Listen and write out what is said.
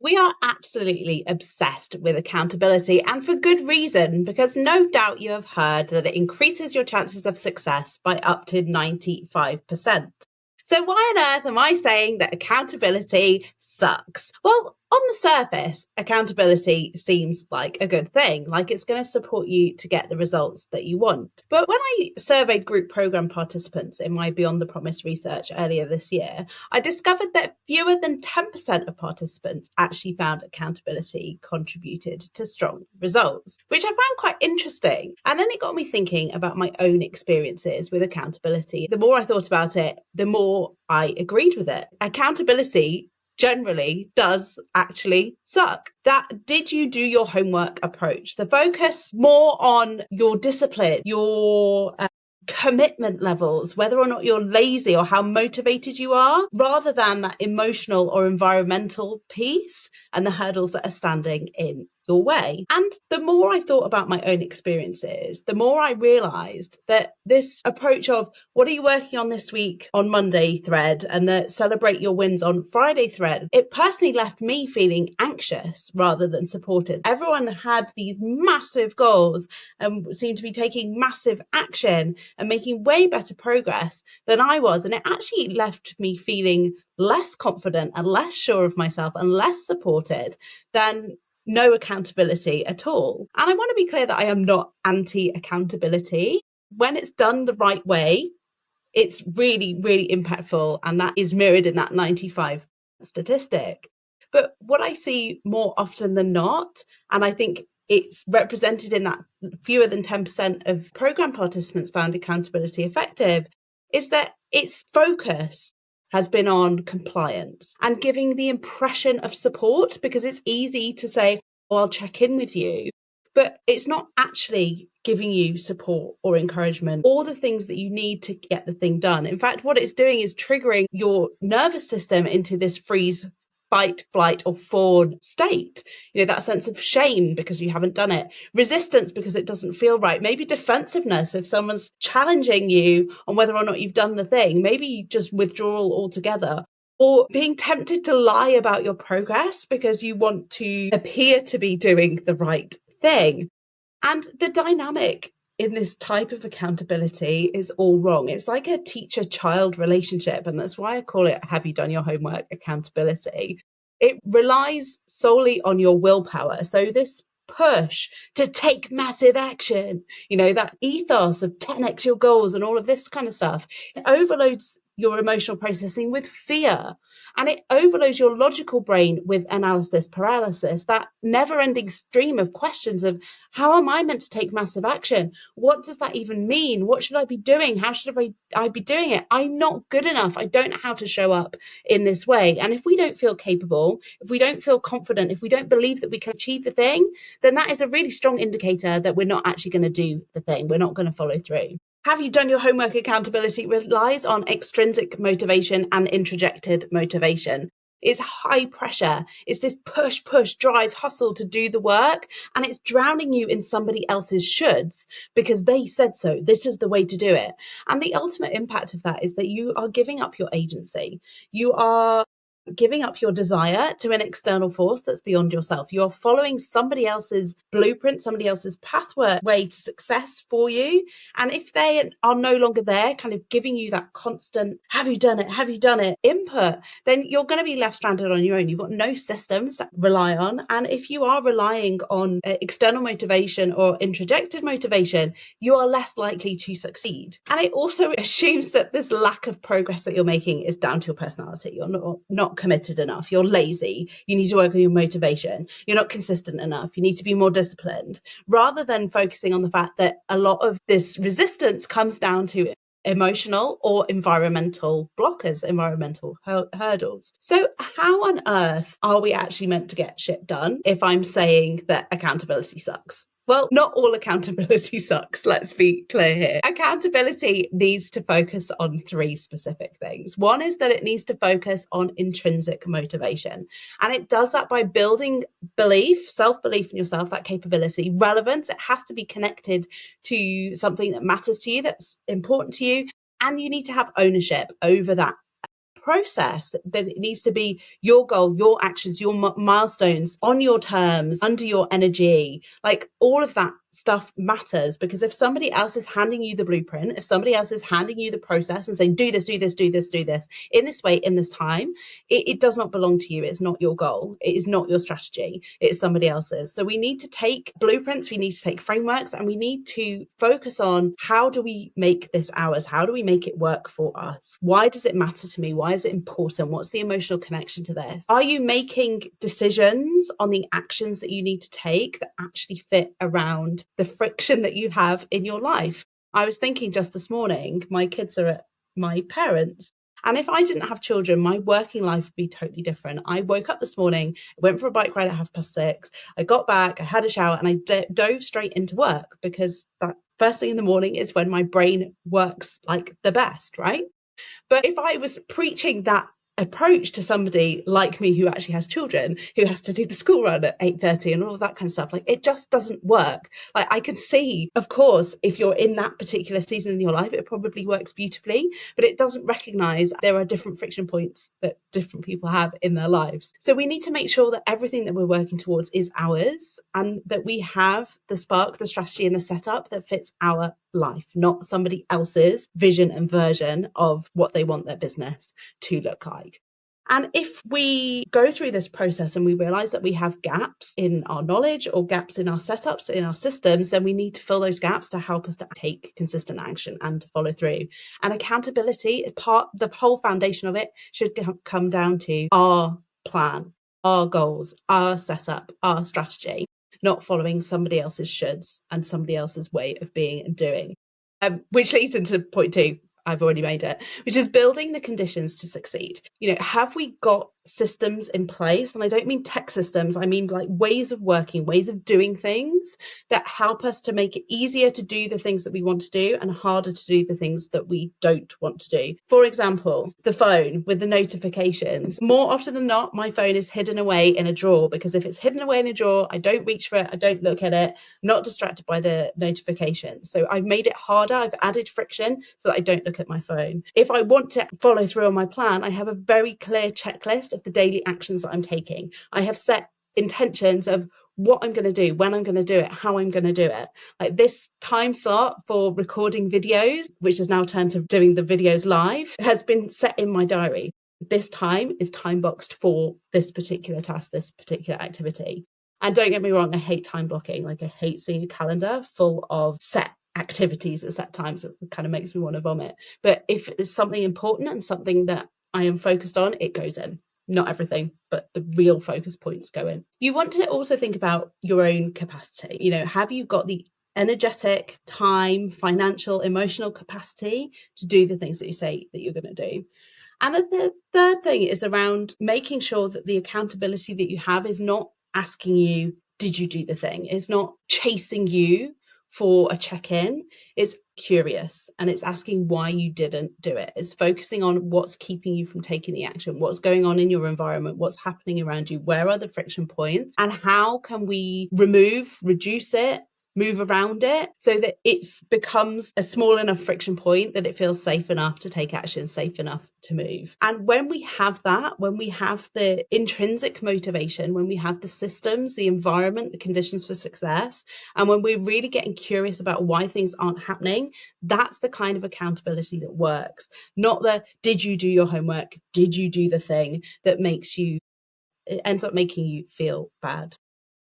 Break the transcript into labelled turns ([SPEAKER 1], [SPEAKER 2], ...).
[SPEAKER 1] We are absolutely obsessed with accountability, and for good reason, because no doubt you have heard that it increases your chances of success by up to 95%. So why on earth am I saying that accountability sucks? Well, on the surface, accountability seems like a good thing, like it's going to support you to get the results that you want. But when I surveyed group program participants in my Beyond the Promise research earlier this year, I discovered that fewer than 10% of participants actually found accountability contributed to strong results, which I found quite interesting. And then it got me thinking about my own experiences with accountability. The more I thought about it, the more I agreed with it. Accountability generally does actually suck. That did you do your homework approach, the focus more on your discipline, your commitment levels, whether or not you're lazy or how motivated you are, rather than that emotional or environmental piece and the hurdles that are standing in your way. And the more I thought about my own experiences, the more I realized that this approach of what are you working on this week on Monday thread and the celebrate your wins on Friday thread, it personally left me feeling anxious rather than supported. Everyone had these massive goals and seemed to be taking massive action and making way better progress than I was. And it actually left me feeling less confident and less sure of myself and less supported than no accountability at all. And I want to be clear that I am not anti-accountability. When it's done the right way, it's really, really impactful. And that is mirrored in that 95 statistic. But what I see more often than not, and I think it's represented in that fewer than 10% of program participants found accountability effective, is that its focus has been on compliance and giving the impression of support, because it's easy to say, oh, I'll check in with you, but it's not actually giving you support or encouragement or the things that you need to get the thing done. In fact, what it's doing is triggering your nervous system into this freeze, fight, flight, or fawn state. That sense of shame because you haven't done it, resistance because it doesn't feel right, maybe defensiveness if someone's challenging you on whether or not you've done the thing, maybe just withdrawal altogether, or being tempted to lie about your progress because you want to appear to be doing the right thing. And the dynamic in this type of accountability is all wrong. It's like a teacher-child relationship, and that's why I call it have you done your homework accountability. It relies solely on your willpower. So this push to take massive action, that ethos of 10x your goals and all of this kind of stuff, it overloads your emotional processing with fear. And it overloads your logical brain with analysis paralysis, that never-ending stream of questions of how am I meant to take massive action? What does that even mean? What should I be doing? How should I be doing it? I'm not good enough. I don't know how to show up in this way. And if we don't feel capable, if we don't feel confident, if we don't believe that we can achieve the thing, then that is a really strong indicator that we're not actually going to do the thing. We're not going to follow through. Have you done your homework accountability relies on extrinsic motivation and introjected motivation. It's high pressure. It's this push, drive, hustle to do the work. And it's drowning you in somebody else's shoulds because they said so. This is the way to do it. And the ultimate impact of that is that you are giving up your agency. You are giving up your desire to an external force that's beyond yourself. You are following somebody else's blueprint, somebody else's pathway to success for you. And if they are no longer there, kind of giving you that constant, have you done it? Have you done it? Input, then you're going to be left stranded on your own. You've got no systems to rely on. And if you are relying on external motivation or introjected motivation, you are less likely to succeed. And it also assumes that this lack of progress that you're making is down to your personality. You're not committed enough. You're lazy. You need to work on your motivation. You're not consistent enough. You need to be more disciplined, rather than focusing on the fact that a lot of this resistance comes down to emotional or environmental blockers, environmental hurdles. So how on earth are we actually meant to get shit done if I'm saying that accountability sucks? Well, not all accountability sucks, let's be clear here. Accountability needs to focus on three specific things. One is that it needs to focus on intrinsic motivation. And it does that by building belief, self-belief in yourself, that capability, relevance. It has to be connected to something that matters to you, that's important to you. And you need to have ownership over that process, then it needs to be your goal, your actions, your milestones on your terms, under your energy. Like all of that stuff matters, because if somebody else is handing you the blueprint, if somebody else is handing you the process and saying, do this, do this, do this, do this in this way, in this time, it does not belong to you. It's not your goal. It is not your strategy. It is somebody else's. So we need to take blueprints, we need to take frameworks, and we need to focus on how do we make this ours? How do we make it work for us? Why does it matter to me? Why is it important? What's the emotional connection to this? Are you making decisions on the actions that you need to take that actually fit around the friction that you have in your life? I was thinking just this morning, my kids are at my parents', and if I didn't have children, my working life would be totally different. I woke up this morning, went for a bike ride at 6:30. I got back, I had a shower, and I dove straight into work, because that first thing in the morning is when my brain works like the best, right? But if I was preaching that approach to somebody like me who actually has children, who has to do the school run at 8:30 and all of that kind of stuff, like it just doesn't work. Like I can see, of course, if you're in that particular season in your life, it probably works beautifully, but it doesn't recognize there are different friction points that different people have in their lives. So we need to make sure that everything that we're working towards is ours, and that we have the spark, the strategy, and the setup that fits our life, not somebody else's vision and version of what they want their business to look like. And if we go through this process and we realize that we have gaps in our knowledge or gaps in our setups, in our systems, then we need to fill those gaps to help us to take consistent action and to follow through. And accountability, the whole foundation of it should come down to our plan, our goals, our setup, our strategy, not following somebody else's shoulds and somebody else's way of being and doing. Which leads into point 2. I've already made it, which is building the conditions to succeed. Have we got systems in place? And I don't mean tech systems. I mean like ways of working, ways of doing things that help us to make it easier to do the things that we want to do and harder to do the things that we don't want to do. For example, the phone with the notifications. More often than not, my phone is hidden away in a drawer, because if it's hidden away in a drawer, I don't reach for it, I don't look at it, I'm not distracted by the notifications. So I've made it harder. I've added friction so that I don't look at my phone. If I want to follow through on my plan, I have a very clear checklist of the daily actions that I'm taking. I have set intentions of what I'm going to do, when I'm going to do it, how I'm going to do it. Like this time slot for recording videos, which has now turned to doing the videos live, has been set in my diary. This time is time boxed for this particular task, this particular activity. And don't get me wrong, I hate time blocking. Like I hate seeing a calendar full of set activities at set times. It kind of makes me want to vomit. But if it's something important and something that I am focused on, it goes in. Not everything, but the real focus points go in. You want to also think about your own capacity. Have you got the energetic, time, financial, emotional capacity to do the things that you say that you're going to do? And then the third thing is around making sure that the accountability that you have is not asking you, did you do the thing? It's not chasing you for a check-in. It's curious, and it's asking why you didn't do it. It's focusing on what's keeping you from taking the action, what's going on in your environment, what's happening around you, where are the friction points, and how can we reduce it, move around it so that it becomes a small enough friction point that it feels safe enough to take action, safe enough to move. And when we have that, when we have the intrinsic motivation, when we have the systems, the environment, the conditions for success, and when we're really getting curious about why things aren't happening, that's the kind of accountability that works. Not the, did you do your homework? Did you do the thing that it ends up making you feel bad?